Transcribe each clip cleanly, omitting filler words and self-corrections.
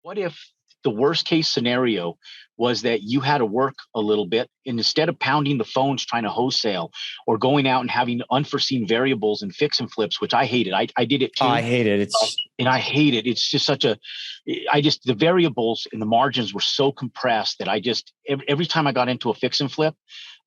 What if the worst case scenario was that you had to work a little bit, and instead of pounding the phones trying to wholesale or going out and having unforeseen variables and fix and flips, which I hated. I did it Oh, too. I hate it. It's And I hate it. It's just the variables and the margins were so compressed that every time I got into a fix and flip,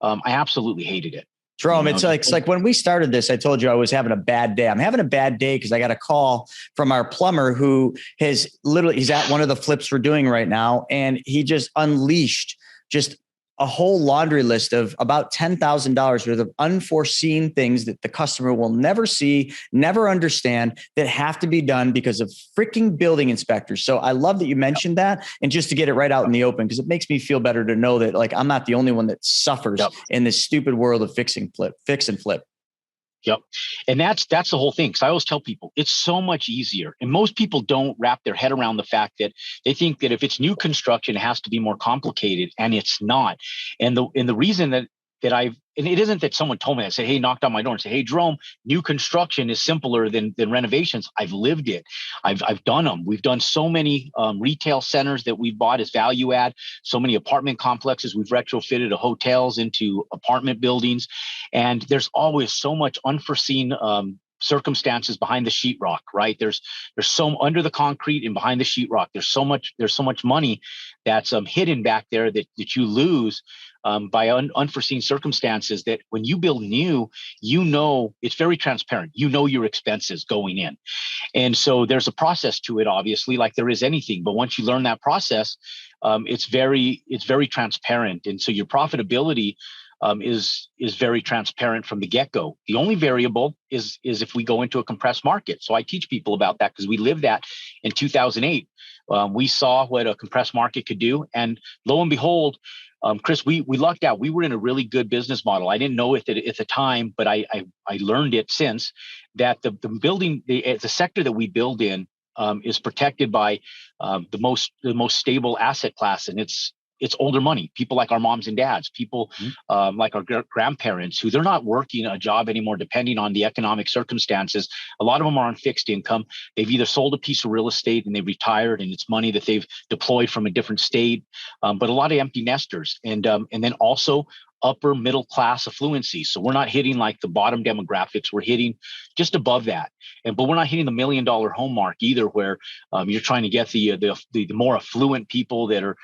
I absolutely hated it. Jerome, it's like when we started this, I told you I was having a bad day. I'm having a bad day because I got a call from our plumber who he's at one of the flips we're doing right now. And he just unleashed just a whole laundry list of about $10,000 worth of unforeseen things that the customer will never see, never understand, that have to be done because of freaking building inspectors. So I love that you mentioned that. And just to get it right out in the open, because it makes me feel better to know that like I'm not the only one that suffers in this stupid world of fix and flip. Yep. And that's the whole thing. Cause I always tell people it's so much easier. And most people don't wrap their head around the fact that they think that if it's new construction, it has to be more complicated, and it's not. And the reason and it isn't that someone told me that, say, hey, knocked on my door and say, hey, Jerome, new construction is simpler than renovations. I've lived it. I've done them. We've done so many retail centers that we've bought as value add, so many apartment complexes. We've retrofitted hotels into apartment buildings. And there's always so much unforeseen circumstances behind the sheetrock, right? There's so under the concrete and behind the sheetrock, there's so much money that's hidden back there that you lose by unforeseen circumstances, that when you build new, it's very transparent. You know your expenses going in. And so there's a process to it, obviously, like there is anything. But once you learn that process, it's very transparent. And so your profitability is very transparent from the get-go. The only variable is if we go into a compressed market. So I teach people about that because we lived that in 2008. We saw what a compressed market could do. And lo and behold, Chris, we lucked out. We were in a really good business model. I didn't know it at the time, but I learned it since, that the sector that we build in is protected by the most stable asset class, and it's older money, people like our moms and dads, people like our grandparents, who they're not working a job anymore, depending on the economic circumstances. A lot of them are on fixed income. They've either sold a piece of real estate and they've retired, and it's money that they've deployed from a different state. But a lot of empty nesters, and then also upper middle class affluency. So we're not hitting like the bottom demographics. We're hitting just above that. But we're not hitting the $1 million home mark either, where you're trying to get the more affluent people that are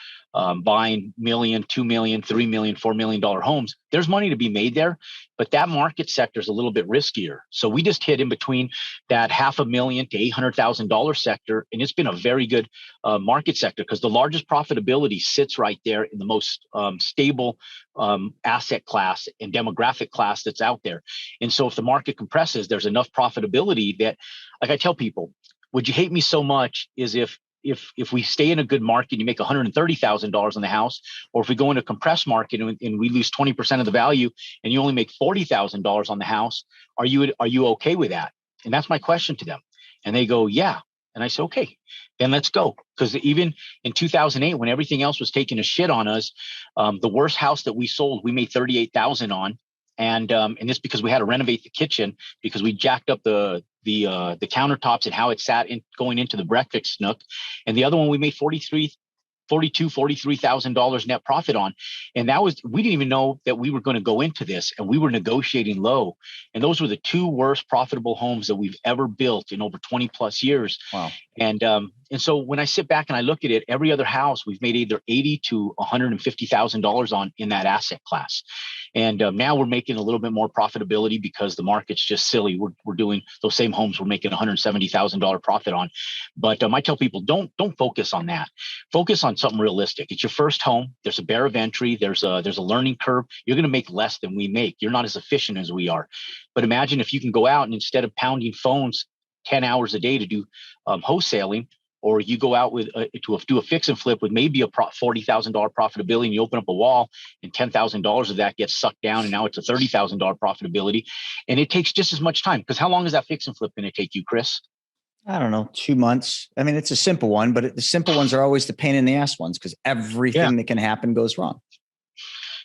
buying $1 million, $2 million, $3 million, $4 million homes. There's money to be made there, but that market sector is a little bit riskier. So we just hit in between that $500,000 to $800,000 sector, and it's been a very good market sector, because the largest profitability sits right there in the most stable asset class and demographic class that's out there. And so if the market compresses, there's enough profitability that, like I tell people, would you hate me so much is if we stay in a good market, you make $130,000 on the house, or if we go into a compressed market and we lose 20% of the value and you only make $40,000 on the house, are you okay with that? And that's my question to them. And they go, yeah. And I say, okay, then let's go. Because even in 2008, when everything else was taking a shit on us, the worst house that we sold, we made $38,000 on. And it's because we had to renovate the kitchen, because we jacked up the countertops and how it sat in going into the breakfast nook. And the other one we made $43,000 net profit on. And we didn't even know that we were going to go into this, and we were negotiating low. And those were the two worst profitable homes that we've ever built in over 20 plus years. Wow. And so when I sit back and I look at it, every other house we've made either $80,000 to $150,000 on in that asset class. And now we're making a little bit more profitability because the market's just silly. We're doing those same homes we're making $170,000 profit on. But I tell people, don't focus on that. Focus on something realistic. It's your first home. There's a barrier of entry. There's a learning curve. You're going to make less than we make. You're not as efficient as we are. But imagine if you can go out and instead of pounding phones 10 hours a day to do wholesaling, or you go out with to do a fix and flip with maybe a $40,000 profitability, and you open up a wall and $10,000 of that gets sucked down, and now it's a $30,000 profitability, and it takes just as much time. Because how long is that fix and flip going to take you, Chris? I don't know, 2 months. I mean, it's a simple one, but the simple ones are always the pain in the ass ones, because everything that can happen goes wrong.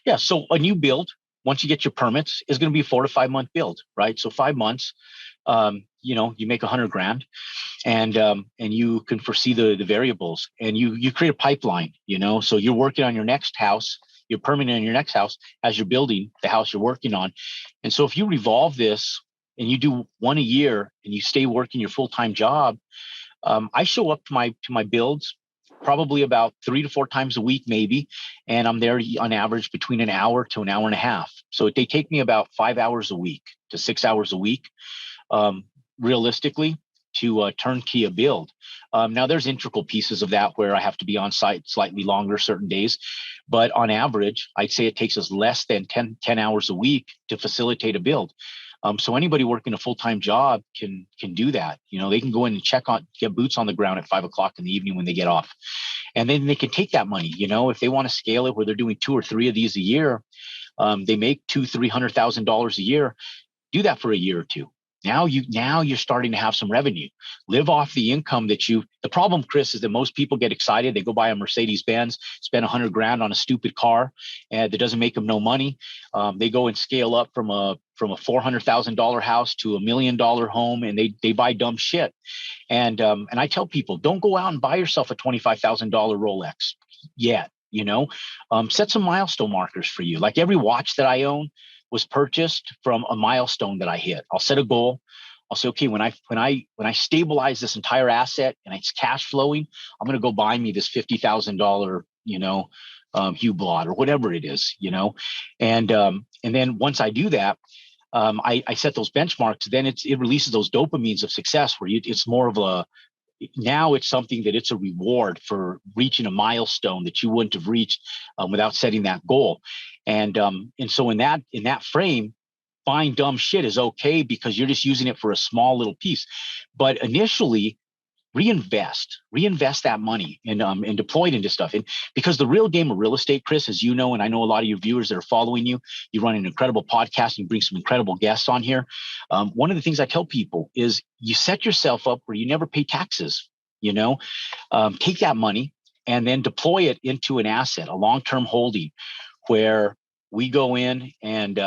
Yeah. So a new build, once you get your permits, is going to be a 4 to 5 month build, right? So 5 months. you make 100 grand, and you can foresee the variables, and you create a pipeline, so you're working on your next house, you're permanent in your next house as you're building the house you're working on. And so if you revolve this and you do one a year and you stay working your full-time job, I show up to my builds probably about 3 to 4 times a week, maybe. And I'm there on average between an hour to an hour and a half. So they take me about 5 hours a week to 6 hours a week, realistically, to turnkey a build. Now there's integral pieces of that where I have to be on site slightly longer certain days, but on average, I'd say it takes us less than 10 hours a week to facilitate a build. So anybody working a full-time job can do that. They can go in and get boots on the ground at 5 o'clock in the evening when they get off. And then they can take that money, if they want to scale it where they're doing 2 or 3 of these a year, they make $200,000-$300,000 a year. Do that for a year or two. Now you're starting to have some revenue. Live off the income the problem, Chris, is that most people get excited. They go buy a Mercedes-Benz, spend $100,000 on a stupid car, and that doesn't make them no money. They go and scale up from a $400,000 house to $1 million home, and they buy dumb shit. And I tell people, don't go out and buy yourself a $25,000 Rolex yet. Set some milestone markers for you. Like every watch that I own was purchased from a milestone that I hit. I'll set a goal. I'll say, okay, when I stabilize this entire asset and it's cash flowing, I'm going to go buy me this $50,000, Hublot or whatever it is, and then once I do that, I set those benchmarks. Then it releases those dopamines of success where it's more of now it's something that it's a reward for reaching a milestone that you wouldn't have reached without setting that goal. And so in that frame, buying dumb shit is okay because you're just using it for a small little piece. But initially, reinvest that money and deploy it into stuff. And because the real game of real estate, Chris, as you know, and I know a lot of your viewers that are following you run an incredible podcast and you bring some incredible guests on here. One of the things I tell people is you set yourself up where you never pay taxes, take that money and then deploy it into an asset, a long-term holding where we go in and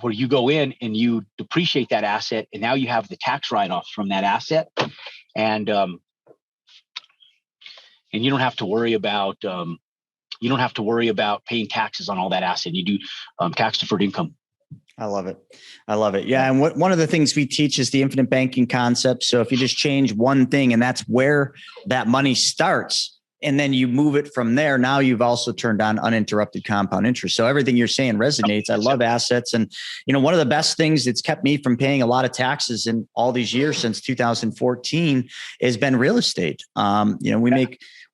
where you go in and you depreciate that asset, and now you have the tax write-offs from that asset, and you don't have to worry about paying taxes on all that asset. You do tax-deferred income. I love it. Yeah. And one of the things we teach is the infinite banking concept. So if you just change one thing and that's where that money starts, and then you move it from there, now you've also turned on uninterrupted compound interest. So everything you're saying resonates. I love assets. And, one of the best things that's kept me from paying a lot of taxes in all these years since 2014 has been real estate.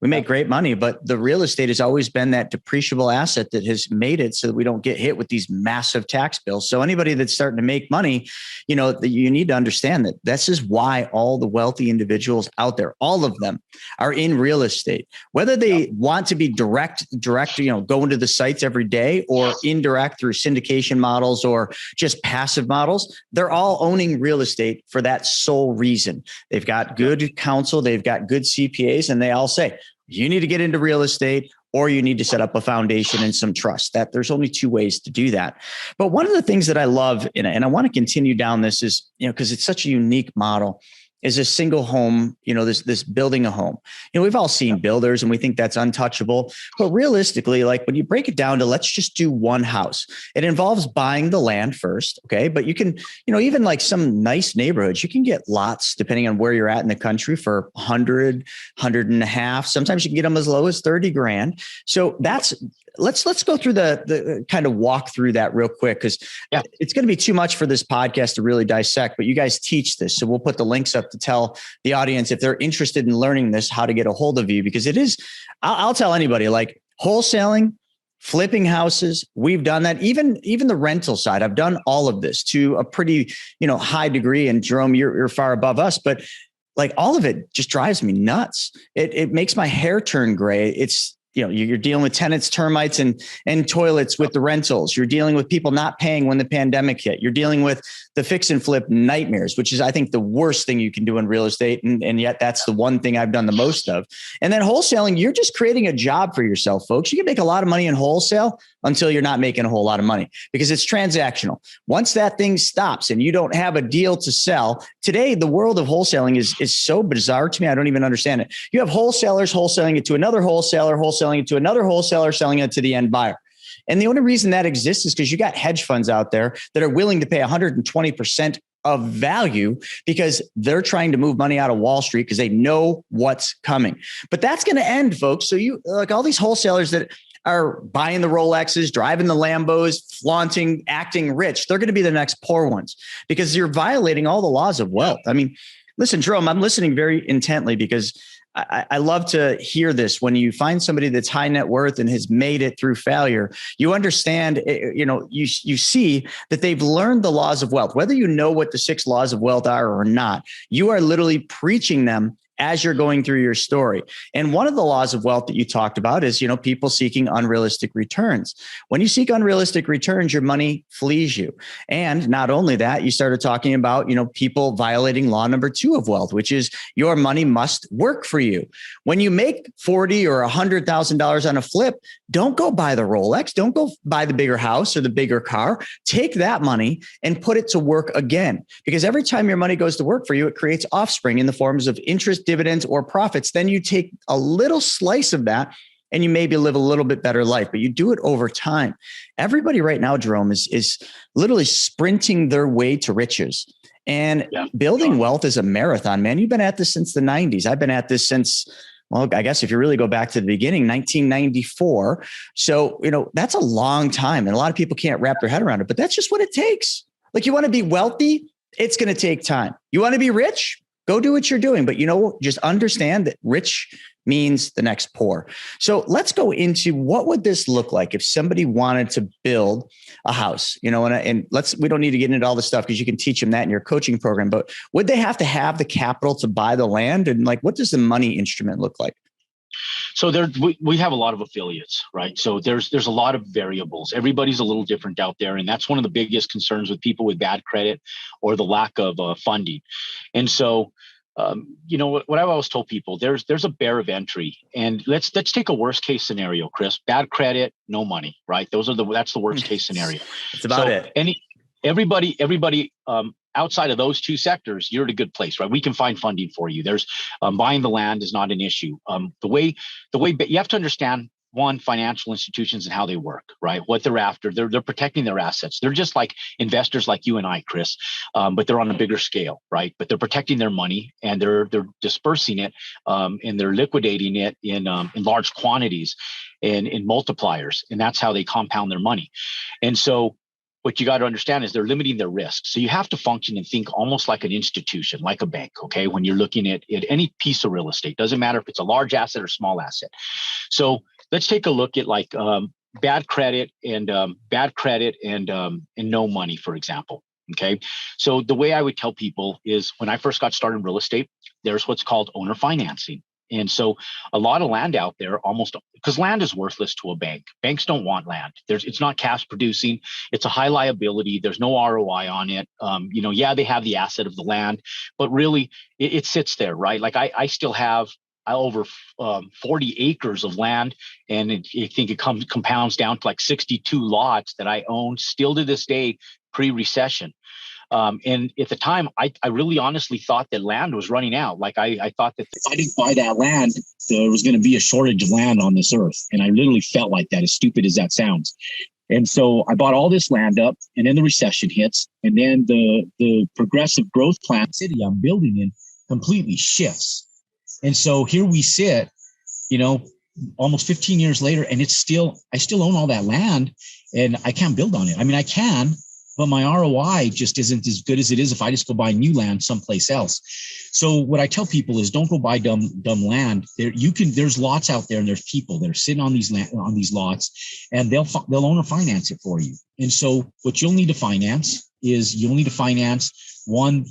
We make great money, but the real estate has always been that depreciable asset that has made it so that we don't get hit with these massive tax bills. So anybody that's starting to make money, you need to understand that this is why all the wealthy individuals out there, all of them are in real estate, whether they want to be direct, go into the sites every day, or indirect through syndication models or just passive models. They're all owning real estate for that sole reason. They've got good counsel, they've got good CPAs, and they all say, you need to get into real estate or you need to set up a foundation and some trust. That there's only 2 ways to do that. But one of the things that I love, and I want to continue down this is, because it's such a unique model, is a single home, this building a home. We've all seen builders and we think that's untouchable, but realistically, like when you break it down to let's just do one house, it involves buying the land first. Okay. But you can, even like some nice neighborhoods, you can get lots depending on where you're at in the country for 100, 100 and a half. Sometimes you can get them as low as 30 grand. So let's go through the kind of walk through that real quick, because it's going to be too much for this podcast to really dissect, but you guys teach this. So we'll put the links up to tell the audience if they're interested in learning this, how to get a hold of you, because it is, I'll tell anybody, like wholesaling, flipping houses. We've done that. Even the rental side, I've done all of this to a pretty, high degree. And Jerome, you're far above us, but like all of it just drives me nuts. It makes my hair turn gray. It's, you're dealing with tenants, termites, and toilets with the rentals. You're dealing with people not paying when the pandemic hit. You're dealing with the fix and flip nightmares, which is, I think, the worst thing you can do in real estate. And yet that's the one thing I've done the most of. And then wholesaling, you're just creating a job for yourself, folks. You can make a lot of money in wholesale until you're not making a whole lot of money because it's transactional. Once that thing stops and you don't have a deal to sell, today, the world of wholesaling is so bizarre to me. I don't even understand it. You have wholesalers wholesaling it to another wholesaler, wholesaling it to another wholesaler, selling it to the end buyer. And the only reason that exists is because you got hedge funds out there that are willing to pay 120% of value because they're trying to move money out of Wall Street because they know what's coming. But that's going to end, folks. So you like all these wholesalers that are buying the Rolexes, driving the Lambos, flaunting, acting rich. They're going to be the next poor ones because you're violating all the laws of wealth. I mean, listen, Jerome, I'm listening very intently because I love to hear this. When you find somebody that's high net worth and has made it through failure, you understand, you see that they've learned the laws of wealth, whether you know what the 6 laws of wealth are or not. You are literally preaching them as you're going through your story. And one of the laws of wealth that you talked about is, people seeking unrealistic returns. When you seek unrealistic returns, your money flees you. And not only that, you started talking about, people violating law number 2 of wealth, which is your money must work for you. When you make $40,000 or $100,000 on a flip, don't go buy the Rolex. Don't go buy the bigger house or the bigger car. Take that money and put it to work again. Because every time your money goes to work for you, it creates offspring in the forms of interest, dividends, or profits. Then you take a little slice of that and you maybe live a little bit better life, but you do it over time. Everybody right now, Jerome, is literally sprinting their way to riches. And building wealth is a marathon, man. You've been at this since the 90s. I've been at this since, well, I guess if you really go back to the beginning, 1994. So, that's a long time. And a lot of people can't wrap their head around it, but that's just what it takes. Like, you want to be wealthy, it's going to take time. You want to be rich? Go do what you're doing. But, just understand that rich means the next poor. So let's go into what would this look like if somebody wanted to build a house, we don't need to get into all this stuff because you can teach them that in your coaching program, but would they have to have the capital to buy the land? And what does the money instrument look like? So we have a lot of affiliates, right? So there's a lot of variables. Everybody's a little different out there. And that's one of the biggest concerns with people with bad credit or the lack of funding. And so, what I've always told people, there's a barrier of entry. And let's take a worst case scenario, Chris. Bad credit, no money, right? That's the worst case scenario. That's about it. Everybody, outside of those 2 sectors, you're at a good place, right? We can find funding for you. There's buying the land is not an issue. The way you have to understand, one, financial institutions and how they work, right? What they're after, they're protecting their assets. They're just like investors like you and I, Chris, but they're on a bigger scale, right? But they're protecting their money and they're dispersing it and they're liquidating it in large quantities and in multipliers, and that's how they compound their money. And so, what you got to understand is they're limiting their risk. So you have to function and think almost like an institution, like a bank, okay? When you're looking at any piece of real estate, doesn't matter if it's a large asset or small asset. So let's take a look at bad credit and no money, for example. Okay. So the way I would tell people is when I first got started in real estate, there's what's called owner financing. And so a lot of land out there, because land is worthless to a bank. Banks don't want land. It's not cash producing. It's a high liability. There's no ROI on it. They have the asset of the land, but really it sits there, right? Like I still have over 40 acres of land, and I think it compounds down to 62 lots that I own still to this day, pre-recession. And at the time, I really honestly thought that land was running out. I thought that if I didn't buy that land, there was going to be a shortage of land on this earth. And I literally felt like that, as stupid as that sounds. And so I bought all this land up, and then the recession hits, and then the progressive growth plan city I'm building in completely shifts. And so here we sit, almost 15 years later, and I still own all that land, and I can't build on it. I mean, I can, but my ROI just isn't as good as it is if I just go buy new land someplace else. So what I tell people is don't go buy dumb land. There's lots out there, and there's people that are sitting on these lots, and they'll owner finance it for you. And so what you'll need to finance is you'll need to finance one,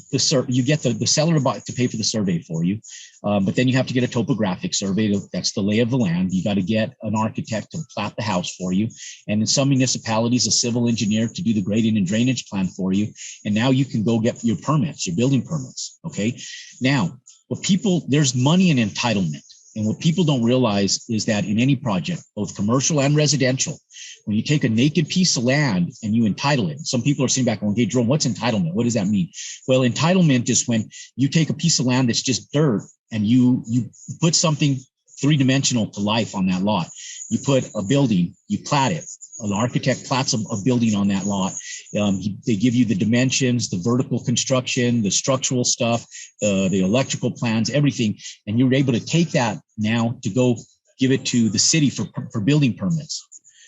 you get the seller to pay for the survey for you, but then you have to get a topographic survey. That's the lay of the land. You got to get an architect to plat the house for you, and in some municipalities, a civil engineer to do the grading and drainage plan for you. And now you can go get your permits, your building permits. Okay. Now, there's money in entitlement. And what people don't realize is that in any project, both commercial and residential, when you take a naked piece of land and you entitle it, some people are sitting back going, "Okay, Jerome, what's entitlement? What does that mean?" Well, entitlement is when you take a piece of land that's just dirt and you put something three-dimensional to life on that lot. You put a building, you plat it. An architect plats a building on that lot. They give you the dimensions, the vertical construction, the structural stuff, the electrical plans, everything. And you're able to take that now to go give it to the city for building permits.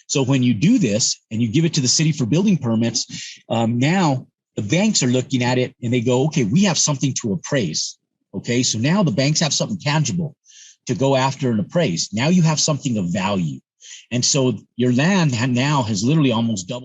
So when you do this and you give it to the city for building permits, now the banks are looking at it and they go, "Okay, we have something to appraise." Okay, so now the banks have something tangible to go after and appraise. Now you have something of value. And so your land now has literally almost doubled.